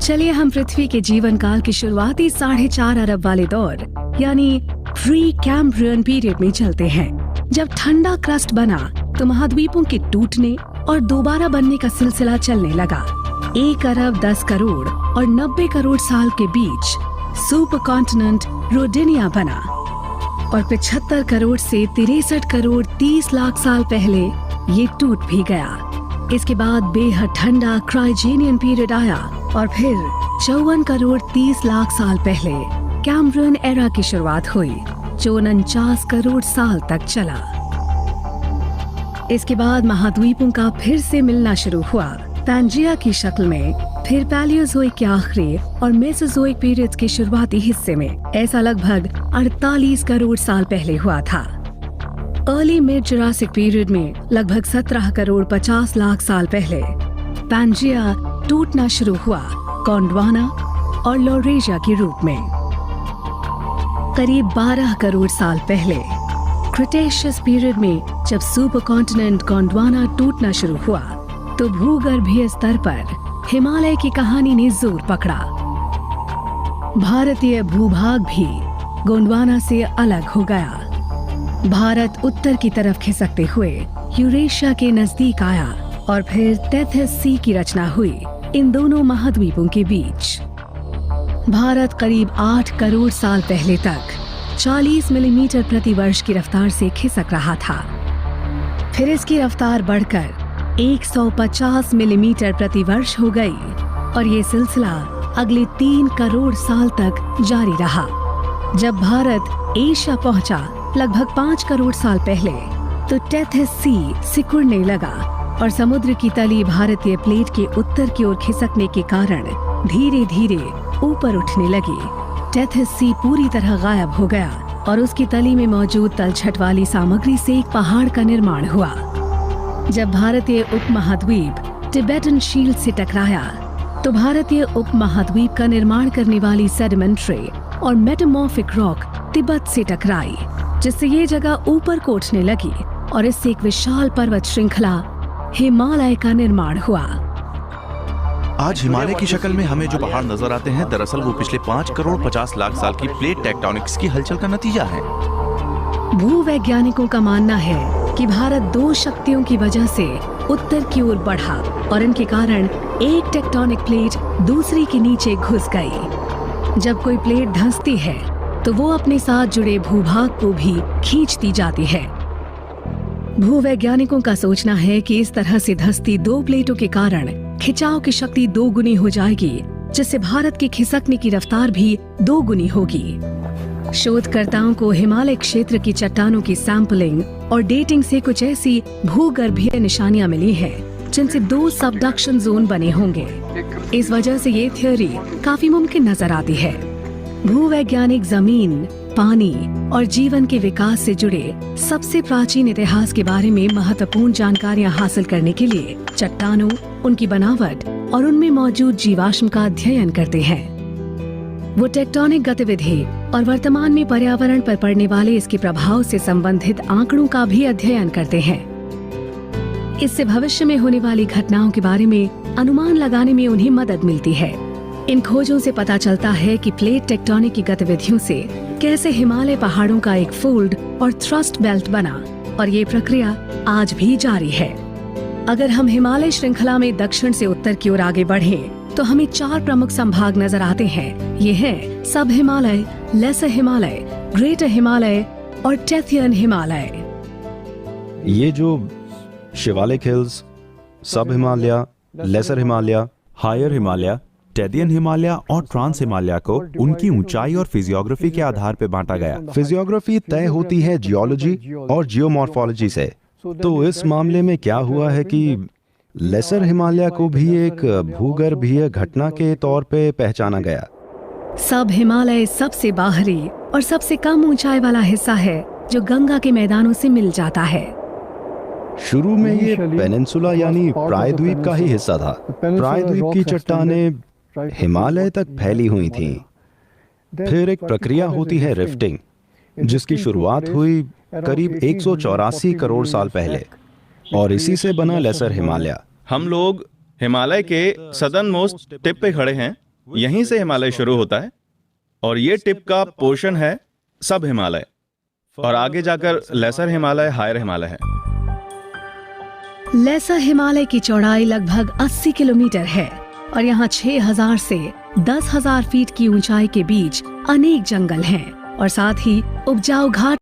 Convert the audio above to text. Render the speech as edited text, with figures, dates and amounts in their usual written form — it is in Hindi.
चलिए हम पृथ्वी के जीवन काल की शुरुआती 4.5 अरब वाले दौर यानी प्री कैम्ब्रियन पीरियड में चलते हैं, जब ठंडा क्रस्ट बना तो महाद्वीपों के टूटने और दोबारा बनने का सिलसिला चलने लगा। 1 अरब 10 करोड़ और 90 करोड़ साल के बीच सुपर कॉन्टिनेंट रोडेनिया बना और 75 करोड़ से 63 करोड़ 30 लाख साल पहले ये टूट भी गया। इसके बाद बेहद ठंडा क्रायोजेनियन पीरियड आया और फिर 54 करोड़ 30 लाख साल पहले कैम्ब्रियन एरा की शुरुआत हुई, जो 49 करोड़ साल तक चला। इसके बाद महाद्वीपों का फिर से मिलना शुरू हुआ, पैंजिया की शक्ल में, फिर पैलियोजोइक के आखिरी और मेसोजोइक पीरियड के शुरुआती हिस्से में। ऐसा लगभग 48 करोड़ साल पहले हुआ था। अर्ली मिड जुरासिक पीरियड में लगभग 17 करोड़ 50 लाख साल पहले पैंजिया टूटना शुरू हुआ, गोंडवाना और लॉरेशिया के रूप में। करीब 12 करोड़ साल पहले क्रिटेशियस पीरियड में जब सुपर कॉन्टिनेंट गोंडवाना टूटना शुरू हुआ तो भूगर्भीय स्तर पर हिमालय की कहानी ने जोर पकड़ा। भारतीय भूभाग भी गोंडवाना से अलग हो गया। भारत उत्तर की तरफ खिसकते हुए यूरेशिया के नजदीक आया और फिर टेथस सी की रचना हुई इन दोनों महाद्वीपों के बीच। भारत करीब 8 करोड़ साल पहले तक 40 मिलीमीटर प्रति वर्ष की रफ्तार से खिसक रहा था। फिर इसकी रफ्तार बढ़कर 150 मिलीमीटर प्रति वर्ष हो गई और ये सिलसिला अगले 3 करोड़ साल तक जारी रहा। जब भारत एशिया पहुंचा लगभग 5 करोड़ साल पहले तो टेथस सी सिकुड़ने लगा और समुद्र की तली भारतीय प्लेट के उत्तर की ओर खिसकने के कारण धीरे धीरे ऊपर उठने लगी। टेथस सी पूरी तरह गायब हो गया और उसकी तली में मौजूद तलछट वाली सामग्री से एक पहाड़ का निर्माण हुआ। जब भारतीय उपमहाद्वीप टिबेटन शील्ड से टकराया तो भारतीय उपमहाद्वीप का निर्माण करने वाली सेडिमेंट्री और मेटामॉर्फिक रॉक तिब्बत से टकराई, जिससे ये जगह ऊपर को उठने लगी और इससे एक विशाल पर्वत श्रृंखला हिमालय का निर्माण हुआ। आज हिमालय की शक्ल में हमें जो पहाड़ नजर आते हैं, दरअसल वो पिछले 5 करोड़ 50 लाख साल की प्लेट टेक्टोनिक्स की हलचल का नतीजा है। भूवैज्ञानिकों का मानना है कि भारत 2 शक्तियों की वजह से उत्तर की ओर बढ़ा और इनके कारण एक टेक्टोनिक प्लेट दूसरी के नीचे घुस गई। जब कोई प्लेट धंसती है तो वो अपने साथ जुड़े भूभाग को भी खींचती जाती है। भूवैज्ञानिकों का सोचना है कि इस तरह से धंसती 2 प्लेटों के कारण खिंचाव की शक्ति 2 गुनी हो जाएगी, जिससे भारत की खिसकने की रफ्तार भी 2 गुनी होगी। शोधकर्ताओं को हिमालय क्षेत्र की चट्टानों की सैंपलिंग और डेटिंग से कुछ ऐसी भूगर्भीय निशानियां मिली हैं, जिनसे 2 सबडक्शन जोन बने होंगे। इस वजह से ये थ्योरी काफी मुमकिन नजर आती है। भूवैज्ञानिक जमीन, पानी और जीवन के विकास से जुड़े सबसे प्राचीन इतिहास के बारे में महत्वपूर्ण जानकारियां हासिल करने के लिए चट्टानों, उनकी बनावट और उनमें मौजूद जीवाश्म का अध्ययन करते हैं। वो टेक्टोनिक गतिविधि और वर्तमान में पर्यावरण पर पड़ने वाले इसके प्रभाव से संबंधित आंकड़ों का भी अध्ययन करते हैं। इससे भविष्य में होने वाली घटनाओं के बारे में अनुमान लगाने में उन्हें मदद मिलती है। इन खोजों से पता चलता है कि प्लेट टेक्टोनिक की गतिविधियों से कैसे हिमालय पहाड़ों का एक फोल्ड और थ्रस्ट बेल्ट बना और ये प्रक्रिया आज भी जारी है। अगर हम हिमालय श्रृंखला में दक्षिण से उत्तर की ओर आगे बढ़ें तो हमें 4 प्रमुख संभाग नजर आते हैं। ये हैं सब हिमालय, लेसर हिमालय, ग्रेटर हिमालय और टेथियन हिमालय। ये जो शिवालिक हिल्स, सब हिमालय, लेसर हिमालय, हायर हिमालय, टेथियन हिमालय और ट्रांस हिमालय को उनकी ऊंचाई और फिजियोग्राफी के आधार पर बांटा गया। फिजियोग्राफी तय होती है जियोलॉजी और जियोमॉर्फोलॉजी से। तो इस मामले में क्या हुआ है कि लेसर हिमालय को भी एक भूगर्भीय घटना के तौर पे पहचाना गया। सब हिमालय सबसे बाहरी और सबसे कम ऊंचाई वाला हिस्सा है जो गंगा के मैदानों से मिल जाता है। शुरू में ये पेनिनसुला यानी प्रायद्वीप का ही हिस्सा था। प्रायद्वीप की चट्टानें हिमालय तक फैली हुई थीं। फिर एक प्रक्रिया होती है रिफ्टिंग, जिसकी शुरुआत हुई करीब 184 करोड़ साल पहले और इसी से बना लेसर हिमालय। हम लोग हिमालय के सदर्न मोस्ट टिप पे खड़े हैं यहीं से हिमालय शुरू होता है और ये टिप का पोर्शन है सब हिमालय, और आगे जाकर लेसर हिमालय, हायर हिमालय है। लेसर हिमालय की चौड़ाई लगभग 80 किलोमीटर है और यहाँ 6000 से 10,000 फीट की ऊंचाई के बीच अनेक जंगल हैं और साथ ही उपजाऊ घाट